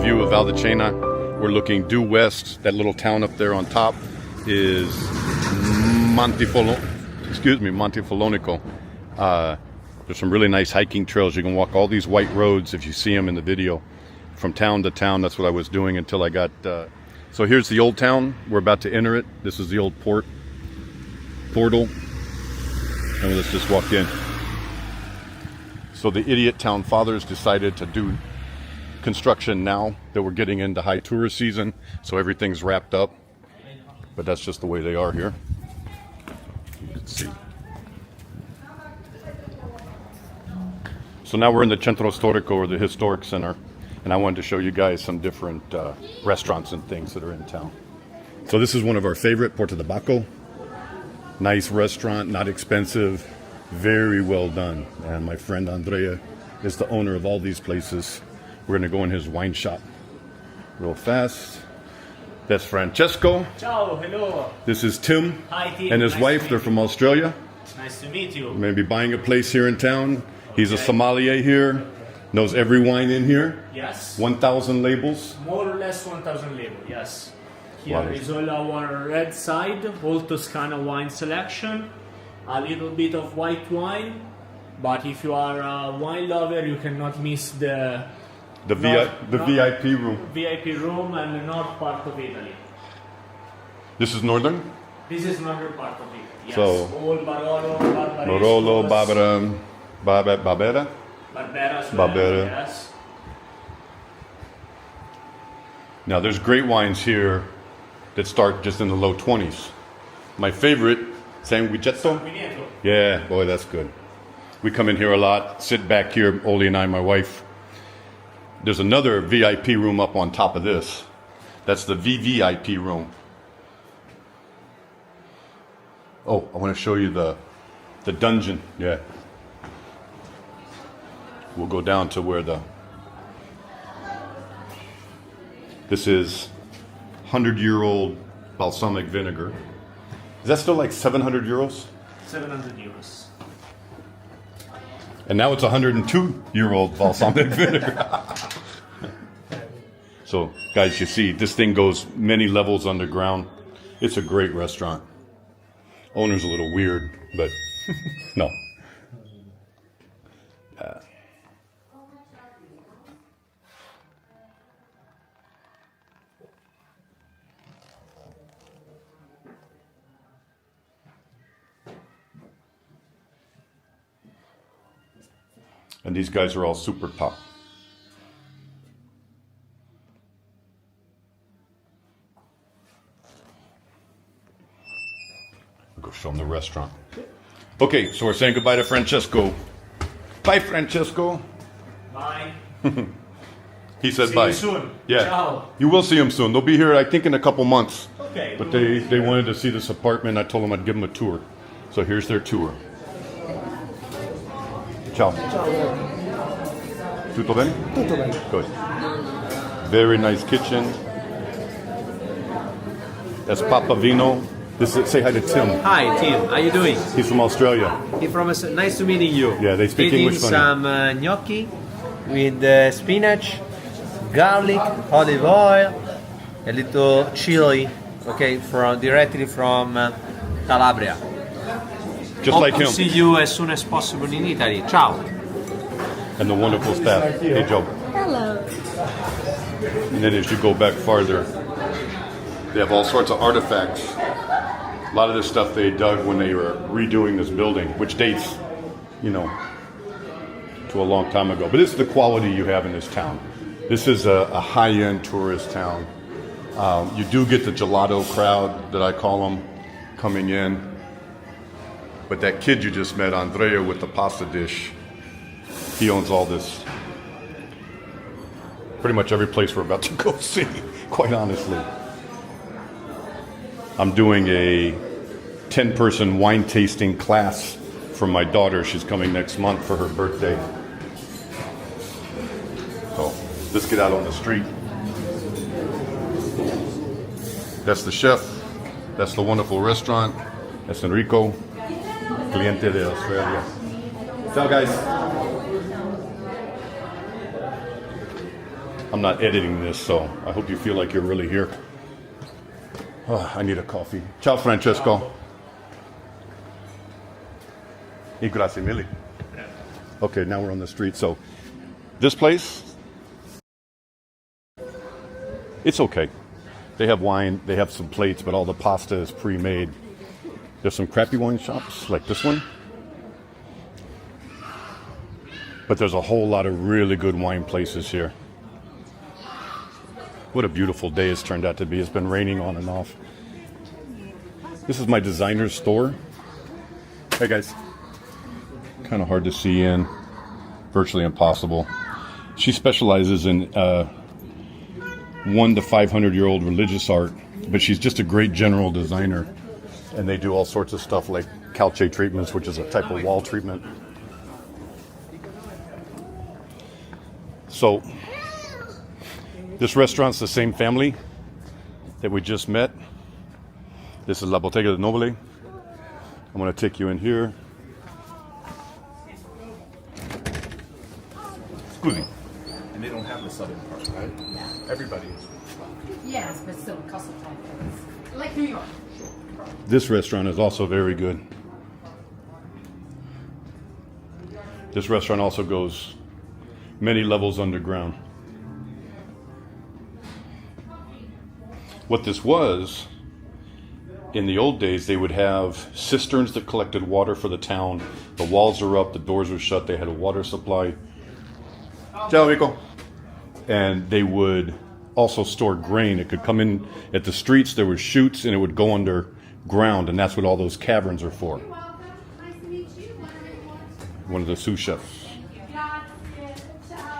view of Valdecena. We're looking due west. That little town up there on top is Montepulciano. There's some really nice hiking trails. You can walk all these white roads if you see them in the video from town to town. That's what I was doing until I got so here's the old town. We're about to enter it. This is the old portal, and let's just walk in. So the idiot town fathers decided to do construction now that we're getting into high tourist season, so everything's wrapped up, but that's just the way they are here. You can see. So now we're in the Centro Storico, or the historic center, and I wanted to show you guys some different restaurants and things that are in town. So this is one of our favorite, Porta de Bacco. Nice restaurant, not expensive, very well done. And my friend Andrea is the owner of all these places. We're gonna go in his wine shop real fast. That's Francesco. Ciao, hello. This is Tim. Hi, Tim. And his wife. They're from Australia. Nice to meet you. Maybe buying a place here in town. He's a sommelier here. Knows every wine in here. Yes. 1,000 labels. More or less 1,000 labels, yes. Here Wow. is all our red side, all Toscana wine selection. A little bit of white wine. But if you are a wine lover, you cannot miss the VIP room. VIP room and the north part of Italy. This is northern? This is northern part of Italy. Yes. So, all Barolo, Barbera. Barbera as well, Barbera. yes. Now there's great wines here that start just in the low 20s. My favorite, Sanguichetto. Vigneto. Yeah, boy, that's good. We come in here a lot, sit back here, Oli and I, my wife. There's another VIP room up on top of this. That's the VVIP room. Oh, I want to show you the dungeon. Yeah. We'll go down to where this is 100-year-old balsamic vinegar. Is that still like 700 euros? 700 euros. And now it's 102-year-old balsamic vinegar. So, guys, you see, this thing goes many levels underground. It's a great restaurant. Owner's a little weird, but no. And these guys are all super top. I'll go show them the restaurant. Okay, so we're saying goodbye to Francesco. Bye, Francesco. Bye. He said See bye. you soon. Yeah. Ciao. You will see him soon. They'll be here, I think, in a couple months. Okay. But they wanted to see this apartment. I told them I'd give them a tour. So here's their tour. Ciao. Tutto bene? Tutto bene. Good. Very nice kitchen. That's Papa Vino. Say hi to Tim. Hi Tim, how you doing? He's from Australia. Nice to meeting you. Yeah, they speak Eating English funny. some gnocchi with spinach, garlic, olive oil, a little chili, okay, directly from Calabria. Just Hope like to him. see you as soon as possible in Italy. Ciao. And the wonderful staff. Hey, Joe. Hello. And then as you go back farther, they have all sorts of artifacts. A lot of this stuff they dug when they were redoing this building, which dates, to a long time ago. But this is the quality you have in this town. This is a high-end tourist town. You do get the gelato crowd, that I call them, coming in. But that kid you just met, Andrea, with the pasta dish, he owns all this. Pretty much every place we're about to go see, quite honestly. I'm doing a 10-person wine tasting class for my daughter. She's coming next month for her birthday. So let's get out on the street. That's the chef. That's the wonderful restaurant. That's Enrico, cliente de Australia. Ciao, guys. I'm not editing this, so I hope you feel like you're really here. Oh, I need a coffee. Ciao, Francesco. E grazie mille. Okay, now we're on the street. So this place, it's okay. They have wine, they have some plates, but all the pasta is pre-made. There's some crappy wine shops like this one. But there's a whole lot of really good wine places here. What a beautiful day it's turned out to be. It's been raining on and off. This is my designer's store. Hey guys. Kind of hard to see in. Virtually impossible. She specializes in 1 to 500-year-old religious art, but she's just a great general designer. And they do all sorts of stuff like calce treatments, which is a type of wall treatment. So, this restaurant's the same family that we just met. This is La Bottega del Nobile. I'm going to take you in here. Scusi. And they don't have the southern part, right? Yeah. Everybody is. Yes, but still, cost of time. Like New York. This restaurant is also very good. This restaurant also goes many levels underground. What this was, in the old days, they would have cisterns that collected water for the town. The walls are up, the doors are shut, they had a water supply. Ciao, Rico. And they would also store grain. It could come in at the streets, there were chutes, and it would go underground, and that's what all those caverns are for. One of the sous chefs.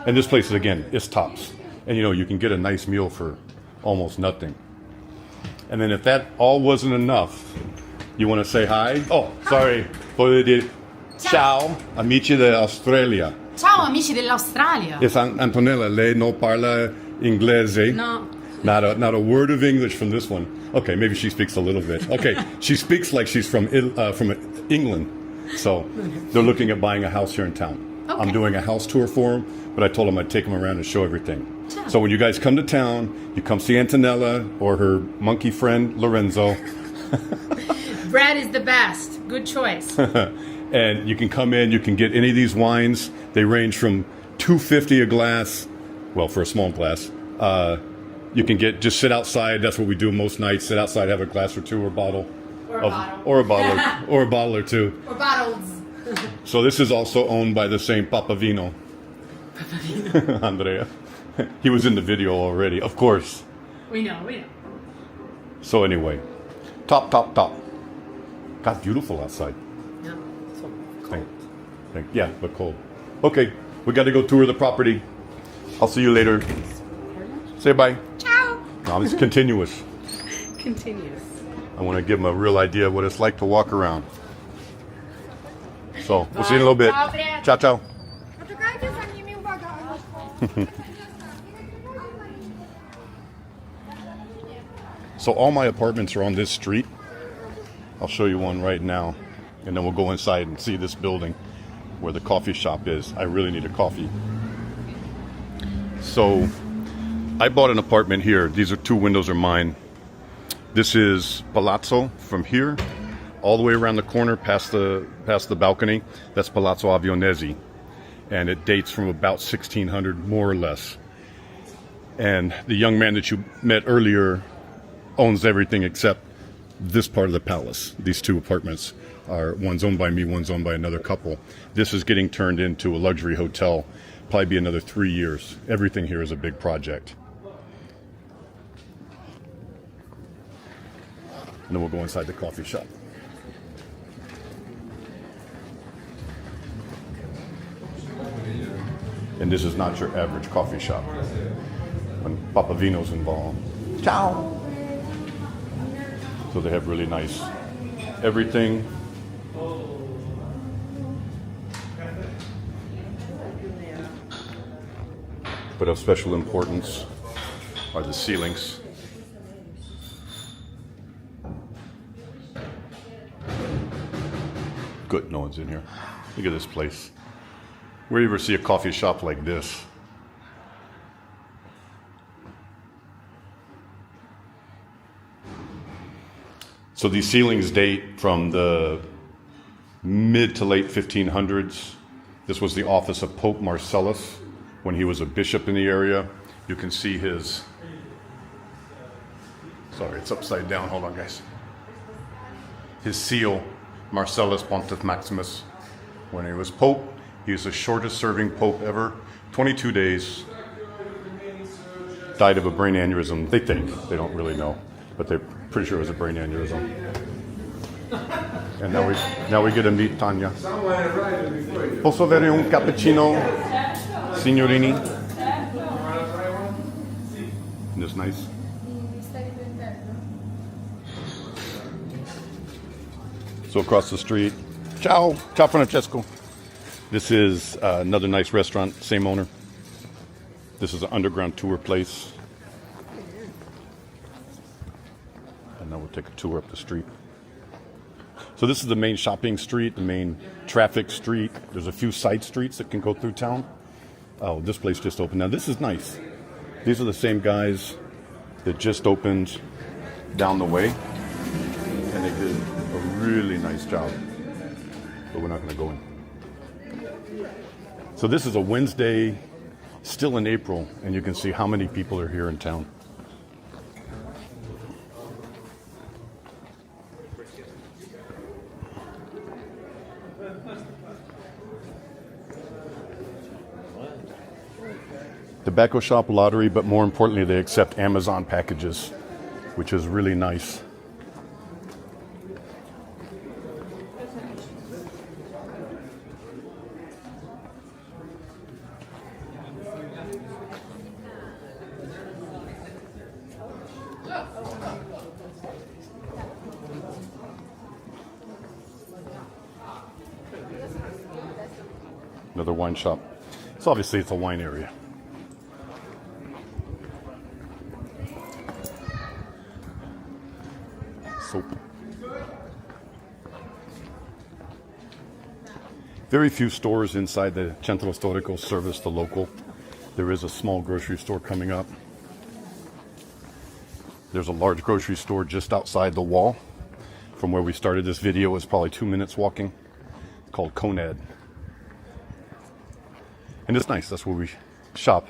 And this place is, again, it's tops. And you know, you can get a nice meal for almost nothing. And then if that all wasn't enough, you want to say hi? Oh, sorry. Voglio dire ciao, amici dell'Australia. Ciao amici dell'Australia. Yes, Antonella, lei no parla inglese? No. Not a word of English from this one. Okay, maybe she speaks a little bit. Okay, she speaks like she's from England. So they're looking at buying a house here in town. Okay. I'm doing a house tour for them, but I told them I'd take them around and show everything. Ciao. So when you guys come to town, you come see Antonella or her monkey friend Lorenzo. Brad is the best. Good choice. And you can come in, you can get any of these wines. They range from $2.50 a glass, well, for a small glass. You can just sit outside. That's what we do most nights. Sit outside, have a glass or two or a bottle. Or a bottle. Or a bottle. Or a bottle or two. Or bottles. So this is also owned by the same Papavino. Andrea. He was in the video already, of course. We know. So anyway, top. God, beautiful outside. Yeah. So cold. Yeah, but cold. Okay, we got to go tour the property. I'll see you later. Say bye. Ciao. No, it's continuous. Continuous. I want to give them a real idea of what it's like to walk around. So, we'll see you in a little bit. Ciao, ciao. So all my apartments are on this street. I'll show you one right now. And then we'll go inside and see this building where the coffee shop is. I really need a coffee. So I bought an apartment here. These are 2 windows are mine. This is Palazzo from here all the way around the corner past the balcony. That's Palazzo Avionesi. And it dates from about 1600, more or less. And the young man that you met earlier owns everything except this part of the palace. These 2 apartments are, one's owned by me, one's owned by another couple. This is getting turned into a luxury hotel. Probably be another 3 years. Everything here is a big project. And then we'll go inside the coffee shop. And this is not your average coffee shop. When Papavino's involved. Ciao! So they have really nice everything. But of special importance are the ceilings. Good, no one's in here. Look at this place. Where you ever see a coffee shop like this? So these ceilings date from the mid to late 1500s. This was the office of Pope Marcellus when he was a bishop in the area. You can see his, sorry, it's upside down, hold on guys. His seal, Marcellus Pontiff Maximus. When he was Pope, he was the shortest serving Pope ever, 22 days. Died of a brain aneurysm, they think, they don't really know, but they're pretty sure it was a brain aneurysm. And now we get to meet Tanya. Posso avere un cappuccino, signorini? Isn't this nice? So across the street, ciao Francesco. This is another nice restaurant, same owner. This is an underground tour place. And now we'll take a tour up the street. So this is the main shopping street, the main traffic street. There's a few side streets that can go through town. Oh, this place just opened. Now this is nice. These are the same guys that just opened down the way. And they did a really nice job. But we're not going to go in. So this is a Wednesday, still in April, and you can see how many people are here in town. Tobacco shop, lottery, but more importantly, they accept Amazon packages, which is really nice. Another wine shop. So obviously it's a wine area. Soap. Very few stores inside the Centro Storico service the local. There is a small grocery store coming up. There's a large grocery store just outside the wall. From where we started this video is probably 2 minutes walking. It's called Conad. And it's nice, that's where we shop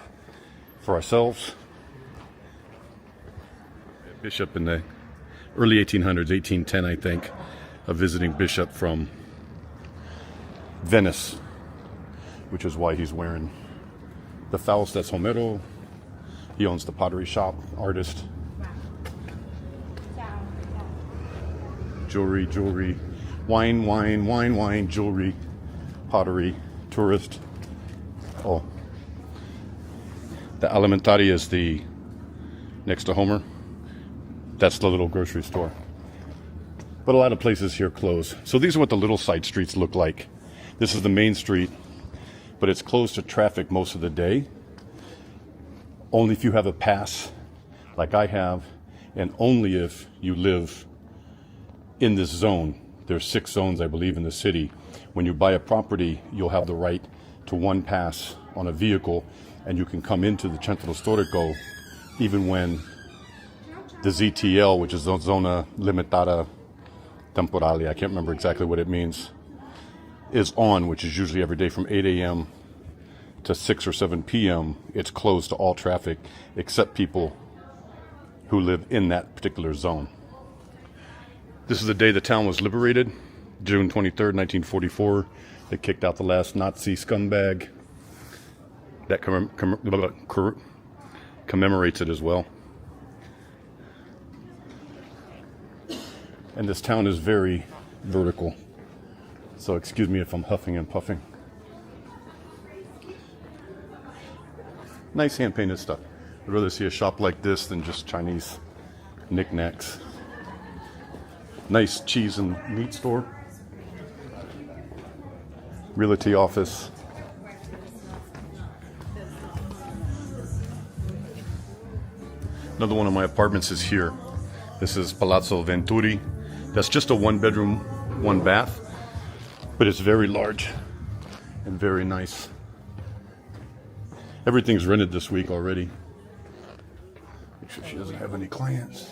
for ourselves. Bishop in the early 1800s, 1810 I think, a visiting bishop from Venice, which is why he's wearing the Faust. That's Homero. He owns the pottery shop, artist. Jewelry, wine, jewelry, pottery, tourist. Oh, the Alimentari is the next to Homer. That's the little grocery store. But a lot of places here close. So these are what the little side streets look like. This is the main street, but it's closed to traffic most of the day. Only if you have a pass, like I have, and only if you live in this zone. There's 6 zones, I believe, in the city. When you buy a property, you'll have the right to one pass on a vehicle, and you can come into the Centro Storico even when the ZTL, which is Zona Limitada Temporale, I can't remember exactly what it means, is on, which is usually every day from 8 a.m. to 6 or 7 p.m. It's closed to all traffic except people who live in that particular zone. This is the day the town was liberated, June 23rd, 1944. They kicked out the last Nazi scumbag. That commemorates it as well. And this town is very vertical. So excuse me if I'm huffing and puffing. Nice hand-painted stuff. I'd rather see a shop like this than just Chinese knickknacks. Nice cheese and meat store. Realty office. Another one of my apartments is here. This is Palazzo Venturi. That's just a 1-bedroom, 1-bath, but it's very large and very nice. Everything's rented this week already. Make sure she doesn't have any clients.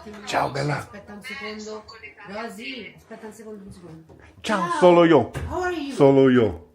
attimo. Ciao, bella. Aspetta un secondo. Rosy, aspetta un secondo, un secondo. Ciao, solo io. How are you? Solo io.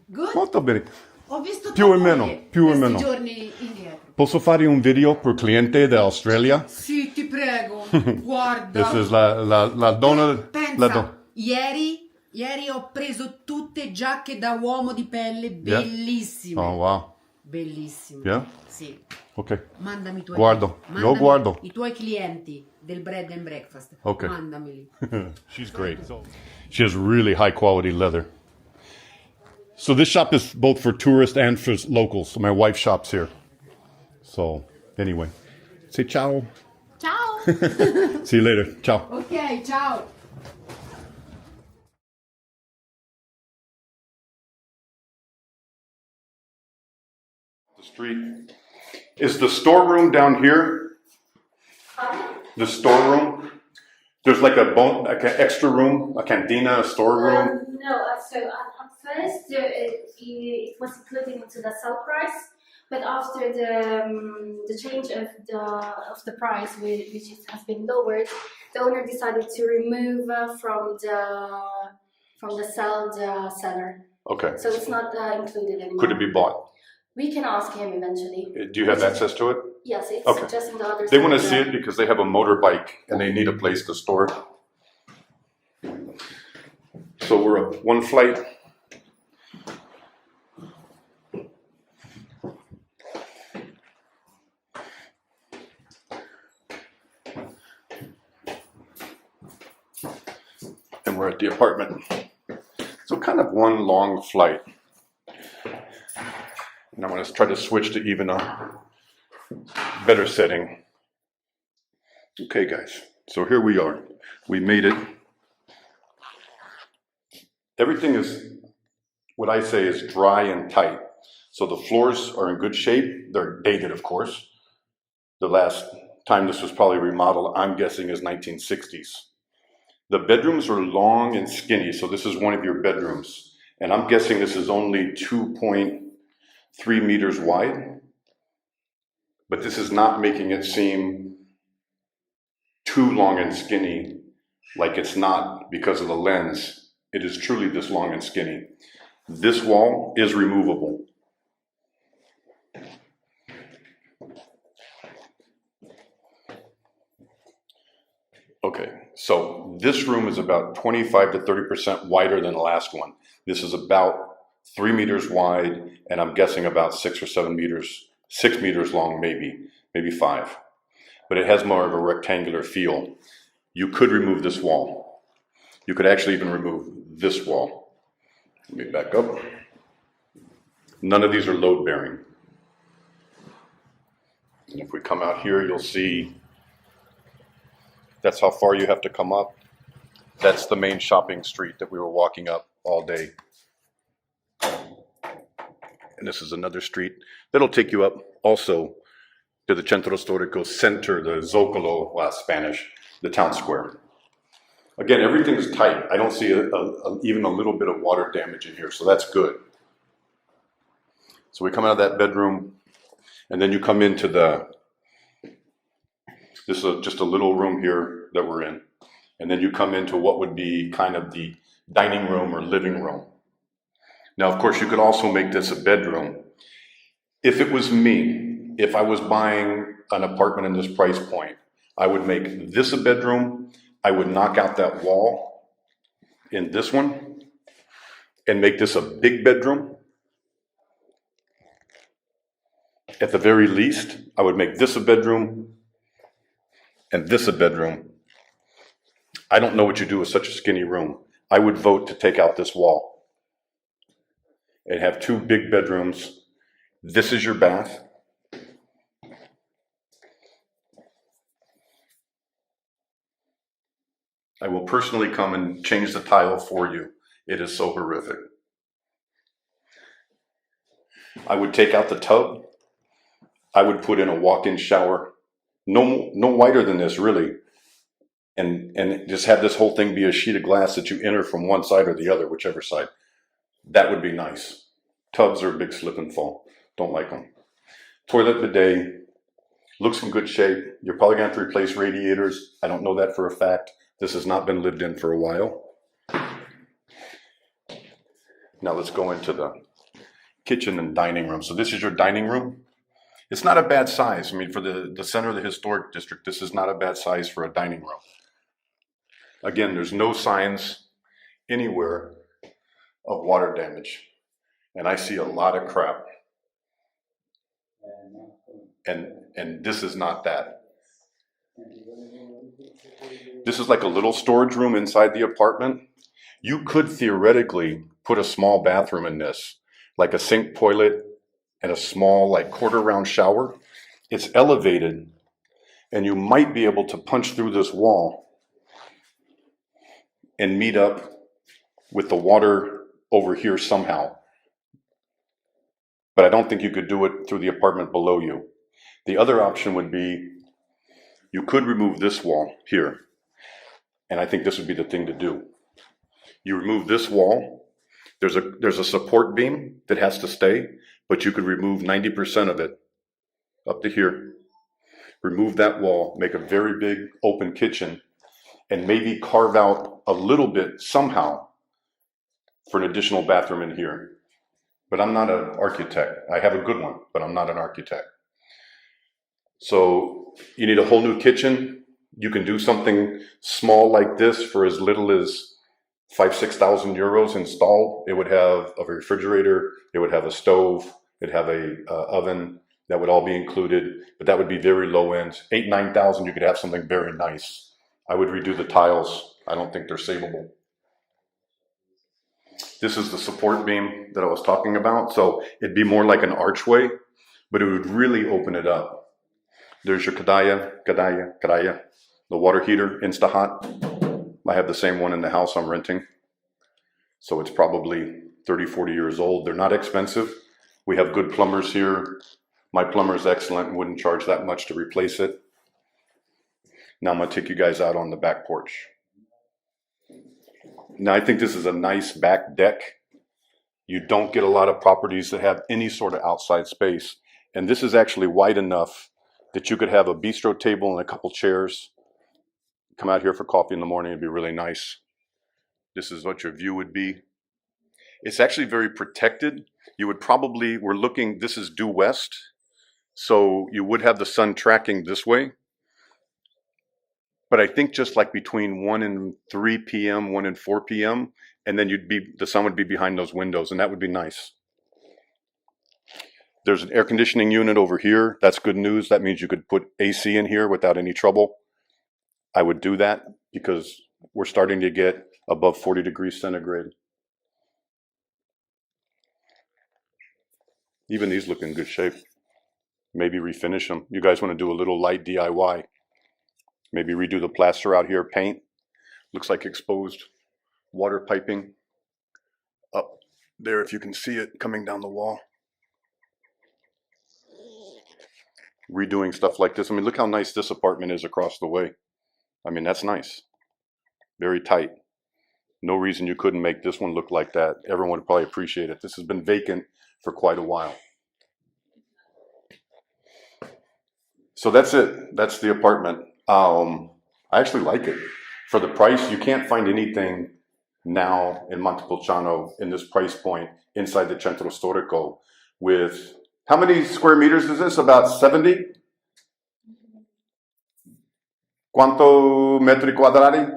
Good? Molto bene. Ho visto Più tua o meno, moglie più o questi meno. giorni indietro. Posso fare un video per cliente dell'Australia? Sì, ti prego. Guarda. Questa è la donna. Pensa, ieri ho preso tutte giacche da uomo di pelle bellissime. Oh, wow. Bellissime. Yeah? Sì. Ok. Mandami i tuoi. Guardo, io mandami guardo. I tuoi clienti del bread and breakfast. Ok. Mandameli. She's great. She has really high quality leather. So this shop is both for tourists and for locals. So my wife shops here. So anyway, say ciao. Ciao. See you later. Ciao. Ok, ciao. The street. Is the storeroom down here? The storeroom? There's like like an extra room, a cantina, a storeroom. No, so at first it was included into the sale price, but after the change of the price, which has been lowered, the owner decided to remove from the seller. Okay. So it's not included anymore. Could it be bought? We can ask him eventually. Do you have access to it? Yes, it's Okay. just in the other They side. want to see it because they have a motorbike and they need a place to store it. So we're up one flight. And we're at the apartment. So kind of one long flight. And I'm going to try to switch to even a better setting. Okay, guys. So here we are. We made it. Everything is, what I say is dry and tight. So the floors are in good shape. They're dated, of course. The last time this was probably remodeled, I'm guessing, is 1960s. The bedrooms are long and skinny. So this is one of your bedrooms. And I'm guessing this is only 2.3 meters wide. But this is not making it seem too long and skinny, like it's not because of the lens. It is truly this long and skinny. This wall is removable. Okay, so this room is about 25 to 30% wider than the last one. This is about 3 meters wide, and I'm guessing about 6 or 7 meters, 6 meters long, maybe 5. But it has more of a rectangular feel. You could remove this wall. You could actually even remove this wall. Let me back up. None of these are load bearing. And if we come out here, you'll see that's how far you have to come up. That's the main shopping street that we were walking up all day. And this is another street that'll take you up also to the Centro Storico Center, the Zocalo, Spanish, the town square. Again, everything's tight. I don't see even a little bit of water damage in here, so that's good. So we come out of that bedroom, and then you come into this is just a little room here that we're in. And then you come into what would be kind of the dining room or living room. Now, of course, you could also make this a bedroom. If it was me, if I was buying an apartment in this price point, I would make this a bedroom. I would knock out that wall in this one and make this a big bedroom. At the very least, I would make this a bedroom and this a bedroom. I don't know what you do with such a skinny room. I would vote to take out this wall and have 2 big bedrooms. This is your bath. I will personally come and change the tile for you. It is so horrific. I would take out the tub. I would put in a walk-in shower. No wider than this, really. And just have this whole thing be a sheet of glass that you enter from one side or the other, whichever side. That would be nice. Tubs are a big slip and fall. Don't like them. Toilet, bidet, Looks in good shape. You're probably going to have to replace radiators. I don't know that for a fact. This has not been lived in for a while. Now let's go into the kitchen and dining room. So this is your dining room. It's not a bad size. I mean, for the center of the historic district, this is not a bad size for a dining room. Again, there's no signs anywhere of water damage. And I see a lot of crap. And this is not that. This is like a little storage room inside the apartment. You could theoretically put a small bathroom in this, like a sink toilet and a small like quarter round shower. It's elevated and you might be able to punch through this wall and meet up with the water over here somehow. But I don't think you could do it through the apartment below you. The other option would be you could remove this wall here. And I think this would be the thing to do. You remove this wall. There's a support beam that has to stay, but you could remove 90% of it up to here. Remove that wall, make a very big open kitchen, and maybe carve out a little bit somehow for an additional bathroom in here. But I'm not an architect. I have a good one, but I'm not an architect. So you need a whole new kitchen. You can do something small like this for as little as 5,000–6,000 euros installed. It would have a refrigerator, it would have a stove, it'd have a oven. That would all be included, but that would be very low end. 8,000–9,000, you could have something very nice. I would redo the tiles. I don't think they're savable. This is the support beam that I was talking about. So it'd be more like an archway, but it would really open it up. There's your kadaya, the water heater, Insta-Hot. I have the same one in the house I'm renting. So it's probably 30–40 years old. They're not expensive. We have good plumbers here. My plumber is excellent and wouldn't charge that much to replace it. Now I'm going to take you guys out on the back porch. Now I think this is a nice back deck. You don't get a lot of properties that have any sort of outside space. And this is actually wide enough that you could have a bistro table and a couple chairs. Come out here for coffee in the morning, it'd be really nice. This is what your view would be. It's actually very protected. You would probably, this is due west. So you would have the sun tracking this way. But I think just like between 1 and 3 p.m., 1 and 4 p.m., and then the sun would be behind those windows, and that would be nice. There's an air conditioning unit over here. That's good news. That means you could put AC in here without any trouble. I would do that because we're starting to get above 40 degrees centigrade. Even these look in good shape. Maybe refinish them. You guys want to do a little light DIY. Maybe redo the plaster out here, paint. Looks like exposed water piping up there if you can see it coming down the wall. Redoing stuff like this. I mean, look how nice this apartment is across the way. I mean, that's nice. Very tight. No reason you couldn't make this one look like that. Everyone would probably appreciate it. This has been vacant for quite a while. So that's it. That's the apartment. I actually like it. For the price, you can't find anything now in Montepulciano in this price point inside the Centro Storico with, how many square meters is this? About 70? Quanto metri quadrati?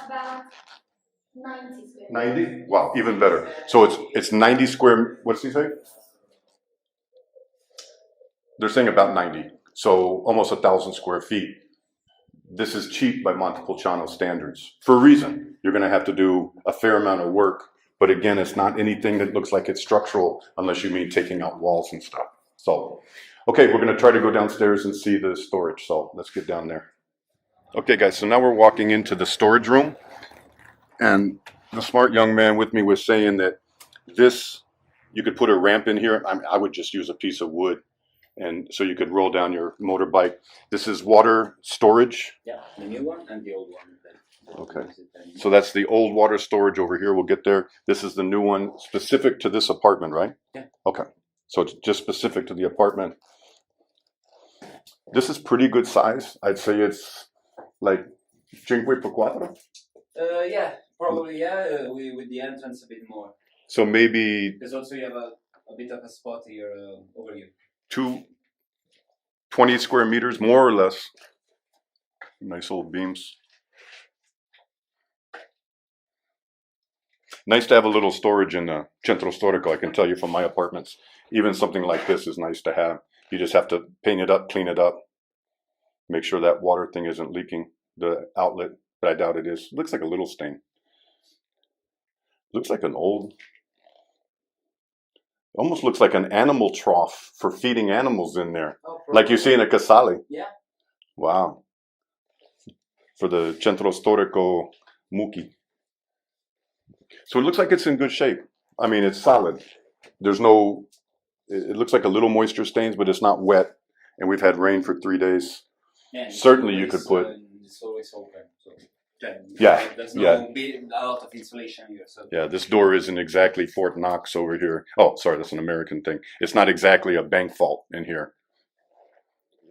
About 90 square. 90? Wow, even better. So it's 90 square, what does he say? They're saying about 90. So almost 1,000 square feet. This is cheap by Montepulciano standards. For a reason. You're going to have to do a fair amount of work. But again, it's not anything that looks like it's structural unless you mean taking out walls and stuff. So, okay, we're going to try to go downstairs and see the storage. So let's get down there. Okay, guys, so now we're walking into the storage room. And the smart young man with me was saying that this, you could put a ramp in here. I would just use a piece of wood. And so you could roll down your motorbike. This is water storage. Yeah, the new one and the old one. Okay. So that's the old water storage over here. We'll get there. This is the new one specific to this apartment, right? Yeah. Okay. So it's just specific to the apartment. This is pretty good size. I'd say it's like 5x4. Yeah, probably, yeah, with the entrance a bit more. So maybe Because also you have a bit of a spot here over you. 20 square meters, more or less. Nice old beams. Nice to have a little storage in the Centro Storico, I can tell you from my apartments. Even something like this is nice to have. You just have to paint it up, clean it up. Make sure that water thing isn't leaking the outlet, but I doubt it is. Looks like a little stain. Looks like an old, almost looks like an animal trough for feeding animals in there. Oh, Like you see in a casale. Yeah. Wow. For the Centro Storico Mucchi. So it looks like it's in good shape. I mean, it's solid. There's no, it looks like a little moisture stains, but it's not wet. And we've had rain for 3 days. Yeah, Certainly you could put. It's always open. So, Yeah, There's yeah. a lot of insulation here. So. Yeah, this door isn't exactly Fort Knox over here. Oh, sorry, that's an American thing. It's not exactly a bank vault in here.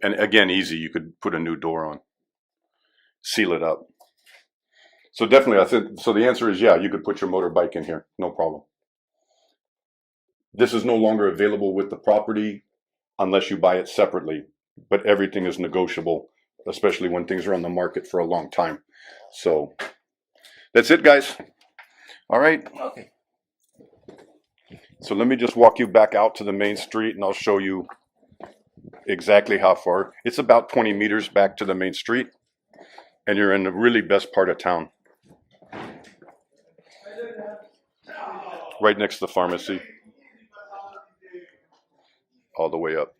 And again, easy. You could put a new door on. Seal it up. So definitely, I think, so the answer is yeah, you could put your motorbike in here. No problem. This is no longer available with the property unless you buy it separately. But everything is negotiable, especially when things are on the market for a long time. So that's it, guys. All right. Okay. So let me just walk you back out to the main street and I'll show you exactly how far. It's about 20 meters back to the main street and you're in the really best part of town. Right next to the pharmacy. All the way up.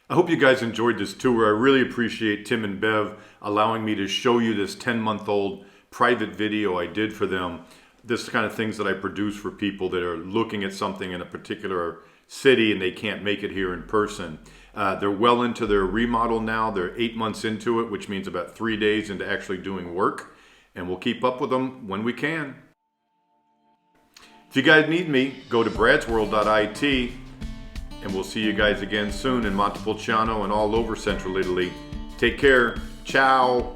I hope you guys enjoyed this tour. I really appreciate Tim and Bev allowing me to show you this 10-month-old private video I did for them. This kind of things that I produce for people that are looking at something in a particular city and they can't make it here in person. They're well into their remodel now. They're 8 months into it, which means about 3 days into actually doing work. And we'll keep up with them when we can. If you guys need me, go to bradsworld.it. And we'll see you guys again soon in Montepulciano and all over Central Italy. Take care. Ciao.